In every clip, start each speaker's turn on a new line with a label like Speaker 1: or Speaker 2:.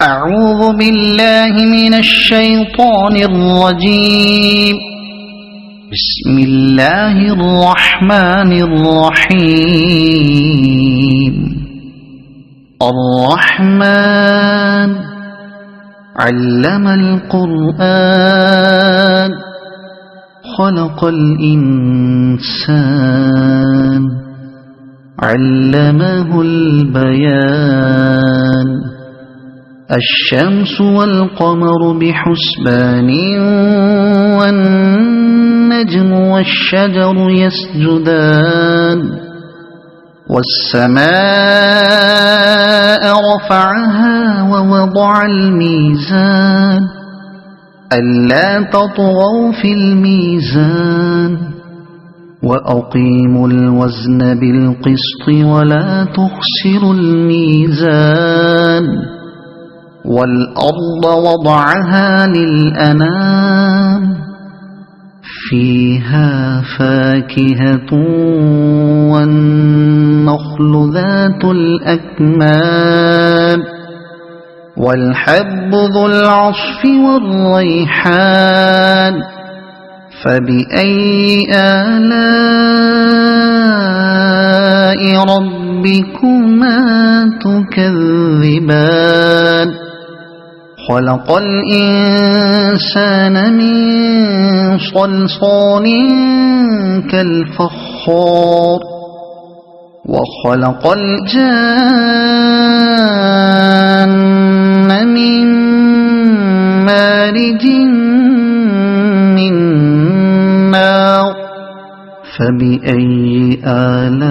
Speaker 1: أعوذ بالله من الشيطان الرجيم. بسم الله الرحمن الرحيم. الرحمن علم القرآن خلق الإنسان علمه البيان. الشمس والقمر بحسبان والنجم والشجر يسجدان. والسماء رفعها ووضع الميزان ألا تطغوا في الميزان وأقيموا الوزن بالقسط ولا تخسروا الميزان. والأرض وضعها للأنام فيها فاكهة والنخل ذات الأكمام والحب ذو العصف والريحان. فبأي آلاء ربكما تكذبان. خلق الإنسان من صلصال كالفخار وخلق الجان من مارج من نار. فبأي آلاء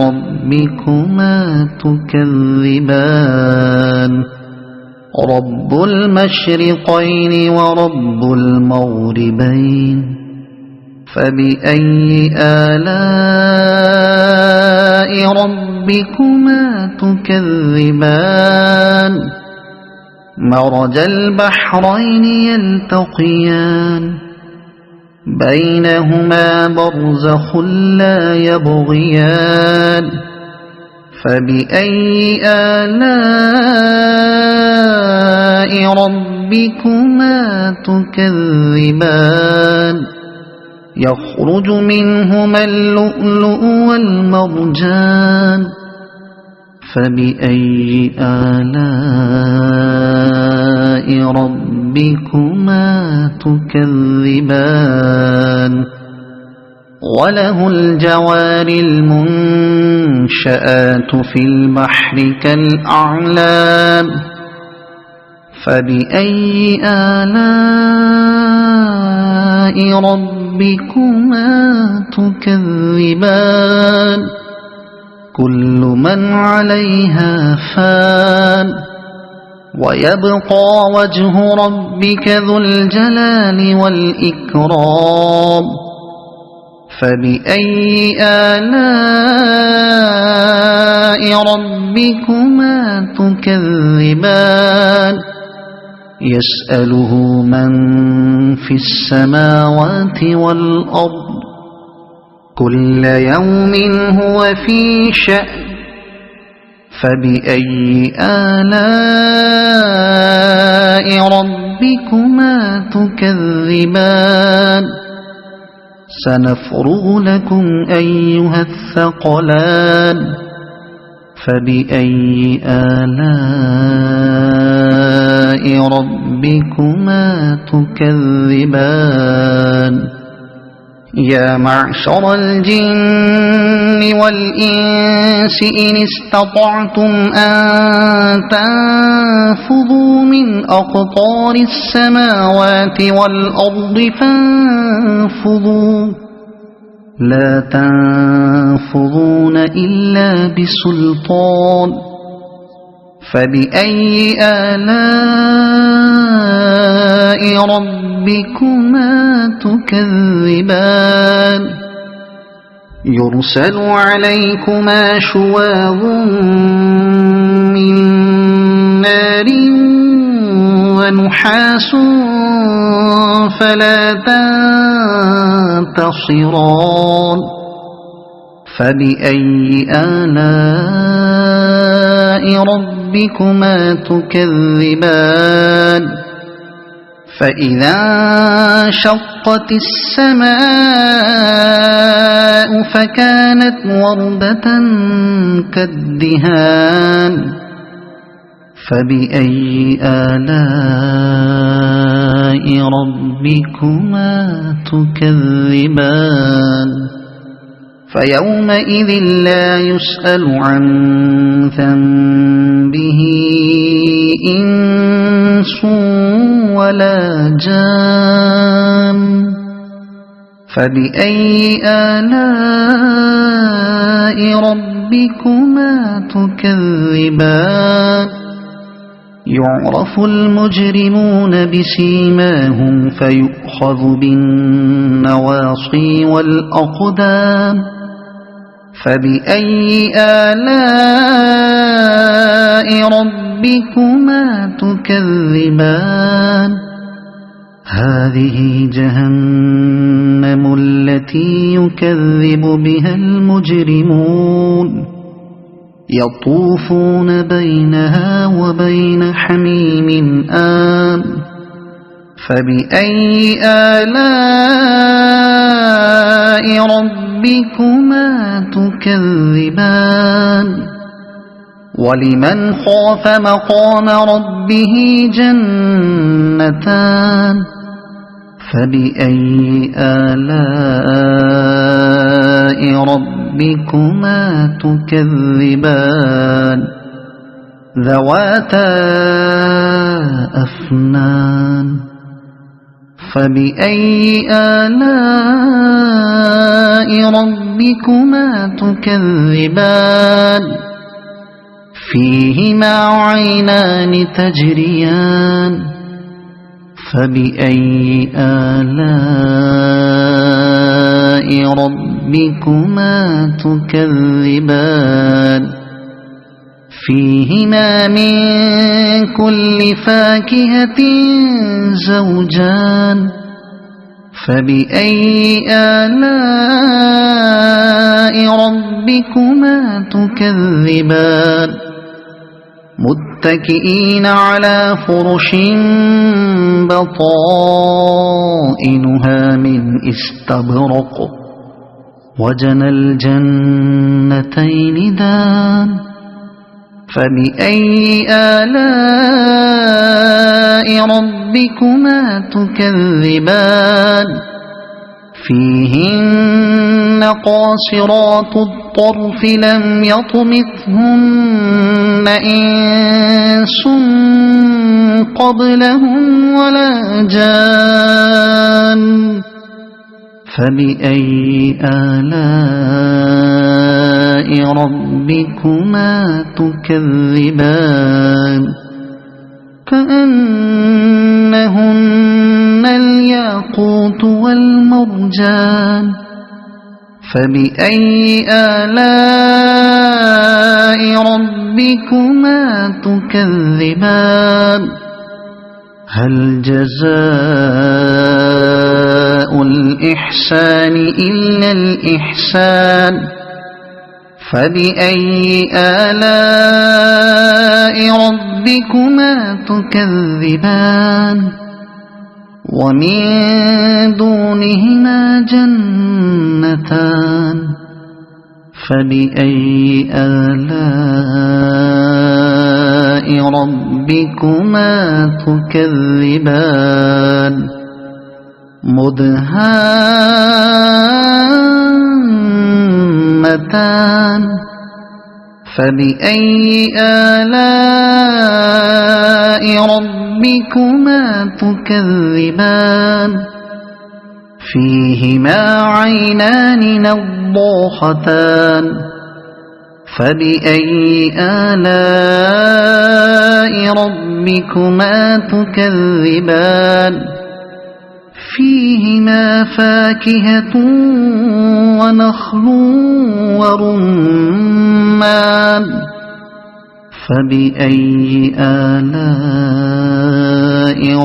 Speaker 1: ربكما تكذبان. رب المشرقين ورب المغربين. فبأي آلاء ربكما تكذبان. مرج البحرين يلتقيان بينهما برزخ لا يبغيان. فبأي آلاء ربكما تكذبان. يخرج منهما اللؤلؤ والمرجان. فبأي آلاء ربكما تكذبان. وله الجوار المنشآت في البحر كالأعلام. فبأي آلاء ربكما تكذبان. كل من عليها فان ويبقى وجه ربك ذو الجلال والإكرام. فبأي آلاء ربكما تكذبان. يسأله من في السماوات والأرض كل يوم هو في شأن. فبأي آلاء ربكما تكذبان. سنفرغ لكم أيها الثقلان. فبأي آلاء ربكما تكذبان. يا معشر الجن والإنس إن استطعتم أن تنفذوا من أقطار السماوات والأرض فانفذوا لا تنفذون إلا بسلطان. فبأي آلاء ربكما تكذبان. يرسل عليكما شواظ من نار ونحاس فلا تنتصران. فبأي آلاء ربكما تكذبان فإذا انشقت السماء فكانت وردة كالدهان فبأي آلاء ربكما تكذبان فيومئذ لا يسأل عن ذنبه إنس ولا جان فبأي آلاء ربكما تكذبان يعرف المجرمون بسيماهم فيؤخذ بالنواصي والأقدام فبأي آلاء ربكما تكذبان هذه جهنم التي يكذب بها المجرمون يطوفون بينها وبين حميم آن فبأي آلاء ربكما تكذبان ولمن خاف مقام ربه جنتان فبأي آلاء ربكما تكذبان ذواتا أفنان فبأي آلاء ربكما تكذبان فيهما عينان تجريان فبأي آلاء ربكما تكذبان فيهما من كل فاكهة زوجان فبأي آلاء ربكما تكذبان متكئين على فرش بطائنها من استبرق وجنى الجنتين دان فبأي آلاء ربكما تكذبان فيهن قاصرات الطرف لم يطمثهن إنس قبلهم ولا جان فبأي آلاء ربكما تكذبان كأنهن الياقوت والمرجان فبأي آلاء ربكما تكذبان هل جزاء الإحسان إلا الإحسان فبأي آلاء ربكما تكذبان ومن دونهما جنتان فبأي آلاء ربكما تكذبان مدهامتان فبأي آلاء ربكما تكذبان فيهما عينان نضاختان فبأي آلاء ربكما تكذبان فيهما فاكهة ونخل ورمان فبأي آلاء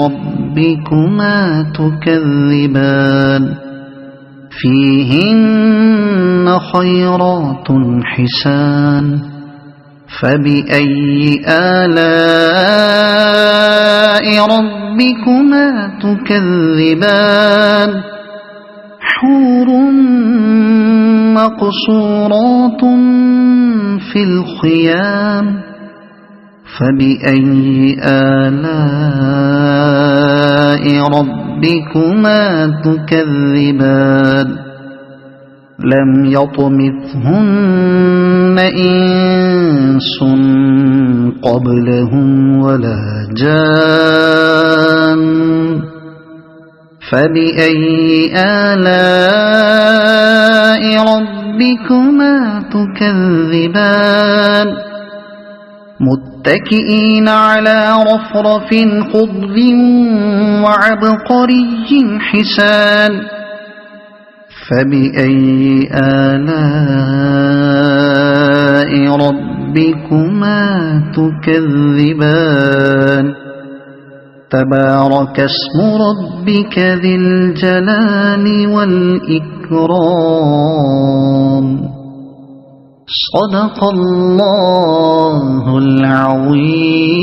Speaker 1: ربكما تكذبان فيهن خيرات حسان فبأي آلاء ربكما تكذبان حور مقصورات في الخيام فبأي آلاء ربكما تكذبان لم يطمثهن إنس قبلهم ولا جان فبأي آلاء ربكما تكذبان متكئين على رفرف خضر وعبقري حسان فبأي آلاء ربكما تكذبان تبارك اسم ربك ذي الجلال والإكرام صدق الله العظيم.